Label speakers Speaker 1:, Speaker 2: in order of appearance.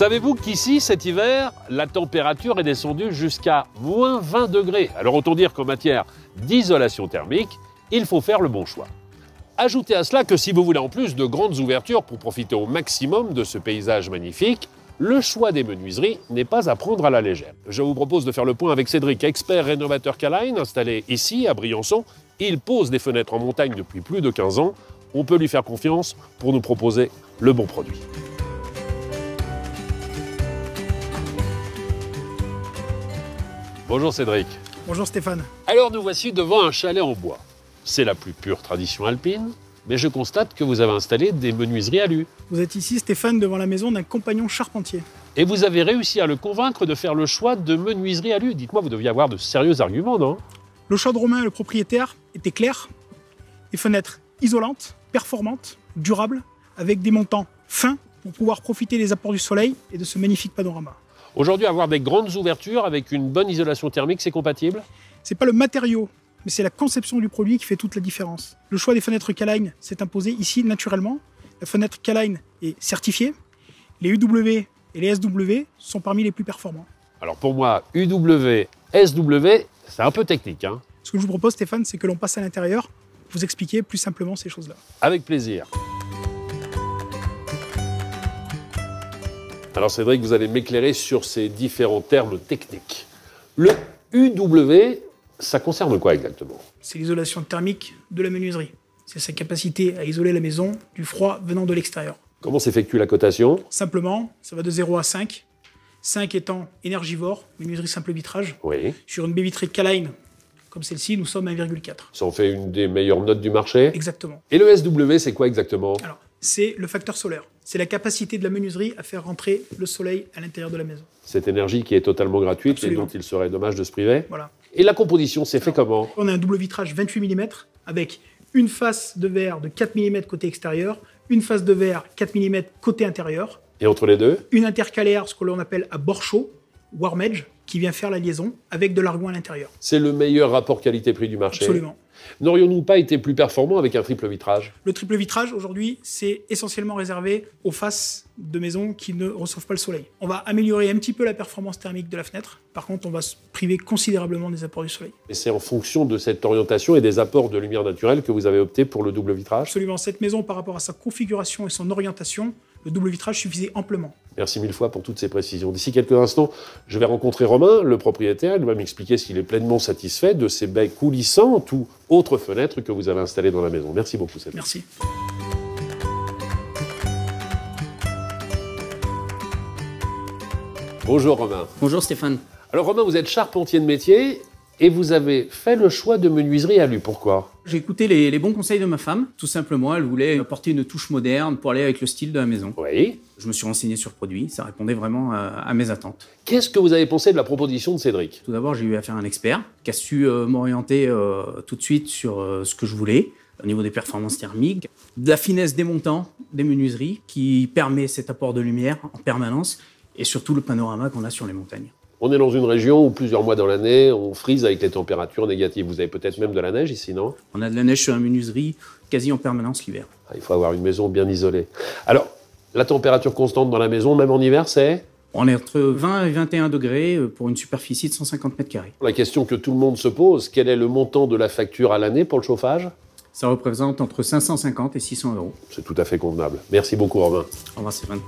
Speaker 1: Savez-vous qu'ici, cet hiver, la température est descendue jusqu'à moins 20 degrés. Alors autant dire qu'en matière d'isolation thermique, il faut faire le bon choix. Ajoutez à cela que si vous voulez en plus de grandes ouvertures pour profiter au maximum de ce paysage magnifique, le choix des menuiseries n'est pas à prendre à la légère. Je vous propose de faire le point avec Cédric, expert rénovateur K-Line, installé ici à Briançon. Il pose des fenêtres en montagne depuis plus de 15 ans. On peut lui faire confiance pour nous proposer le bon produit. Bonjour Cédric.
Speaker 2: Bonjour Stéphane.
Speaker 1: Alors nous voici devant un chalet en bois. C'est la plus pure tradition alpine, mais je constate que vous avez installé des menuiseries alu.
Speaker 2: Vous êtes ici Stéphane devant la maison d'un compagnon charpentier.
Speaker 1: Et vous avez réussi à le convaincre de faire le choix de menuiseries alu. Dites-moi, vous deviez avoir de sérieux arguments, non?
Speaker 2: Le choix de Romain, le propriétaire, était clair. Des fenêtres isolantes, performantes, durables, avec des montants fins pour pouvoir profiter des apports du soleil et de ce magnifique panorama.
Speaker 1: Aujourd'hui, avoir des grandes ouvertures avec une bonne isolation thermique, c'est compatible?
Speaker 2: C'est pas le matériau, mais c'est la conception du produit qui fait toute la différence. Le choix des fenêtres K-Line s'est imposé ici naturellement. La fenêtre K-Line est certifiée. Les UW et les SW sont parmi les plus performants.
Speaker 1: Alors pour moi, UW, SW, c'est un peu technique, hein?
Speaker 2: Ce que je vous propose Stéphane, c'est que l'on passe à l'intérieur pour vous expliquer plus simplement ces choses-là.
Speaker 1: Avec plaisir. Alors Cédric, vous allez m'éclairer sur ces différents termes techniques. Le UW, ça concerne quoi exactement?
Speaker 2: C'est l'isolation thermique de la menuiserie. C'est sa capacité à isoler la maison du froid venant de l'extérieur.
Speaker 1: Comment s'effectue la cotation?
Speaker 2: Simplement, ça va de 0 à 5. 5 étant énergivore, menuiserie simple vitrage.
Speaker 1: Oui.
Speaker 2: Sur une baie vitrée de K-Line, comme celle-ci, nous sommes à 1,4.
Speaker 1: Ça en fait une des meilleures notes du marché?
Speaker 2: Exactement.
Speaker 1: Et le SW, c'est quoi exactement?
Speaker 2: Alors, c'est le facteur solaire. C'est la capacité de la menuiserie à faire rentrer le soleil à l'intérieur de la maison.
Speaker 1: Cette énergie qui est totalement gratuite.
Speaker 2: Absolument.
Speaker 1: Et dont il serait dommage de se priver.
Speaker 2: Voilà.
Speaker 1: Et la composition, c'est fait comment?
Speaker 2: On a un double vitrage 28 mm avec une face de verre de 4 mm côté extérieur, une face de verre 4 mm côté intérieur.
Speaker 1: Et entre les deux?
Speaker 2: Une intercalaire, ce que l'on appelle à bord chaud, warm edge, qui vient faire la liaison avec de l'argon à l'intérieur.
Speaker 1: C'est le meilleur rapport qualité-prix du marché?
Speaker 2: Absolument.
Speaker 1: N'aurions-nous pas été plus performants avec un triple vitrage?
Speaker 2: Le triple vitrage, aujourd'hui, c'est essentiellement réservé aux faces de maisons qui ne reçoivent pas le soleil. On va améliorer un petit peu la performance thermique de la fenêtre. Par contre, on va se priver considérablement des apports du soleil.
Speaker 1: Et c'est en fonction de cette orientation et des apports de lumière naturelle que vous avez opté pour le double vitrage?
Speaker 2: Absolument. Cette maison, par rapport à sa configuration et son orientation, le double vitrage suffisait amplement.
Speaker 1: Merci mille fois pour toutes ces précisions. D'ici quelques instants, je vais rencontrer Romain, le propriétaire. Il va m'expliquer s'il est pleinement satisfait de ces baies coulissantes ou autres fenêtres que vous avez installées dans la maison. Merci beaucoup, Cédric.
Speaker 2: Merci.
Speaker 1: Bonjour Romain.
Speaker 3: Bonjour Stéphane.
Speaker 1: Alors Romain, vous êtes charpentier de métier et vous avez fait le choix de menuiserie alu. Pourquoi?
Speaker 3: J'ai écouté les bons conseils de ma femme. Tout simplement, elle voulait apporter une touche moderne pour aller avec le style de la maison.
Speaker 1: Oui.
Speaker 3: Je me suis renseigné sur le produit, ça répondait vraiment à mes attentes.
Speaker 1: Qu'est-ce que vous avez pensé de la proposition de Cédric?
Speaker 3: Tout d'abord, j'ai eu affaire à un expert qui a su m'orienter tout de suite sur ce que je voulais, au niveau des performances thermiques, de la finesse des montants, des menuiseries, qui permet cet apport de lumière en permanence, et surtout le panorama qu'on a sur les montagnes.
Speaker 1: On est dans une région où plusieurs mois dans l'année, on frise avec les températures négatives. Vous avez peut-être même de la neige ici, non?
Speaker 3: On a de la neige sur la menuiserie quasi en permanence l'hiver.
Speaker 1: Il faut avoir une maison bien isolée. Alors, la température constante dans la maison, même en hiver, c'est?
Speaker 3: On est entre 20 et 21 degrés pour une superficie de 150 mètres carrés.
Speaker 1: La question que tout le monde se pose, quel est le montant de la facture à l'année pour le chauffage?
Speaker 3: Ça représente entre 550 et 600 euros.
Speaker 1: C'est tout à fait convenable. Merci beaucoup, Romain.
Speaker 3: Au revoir Stéphane.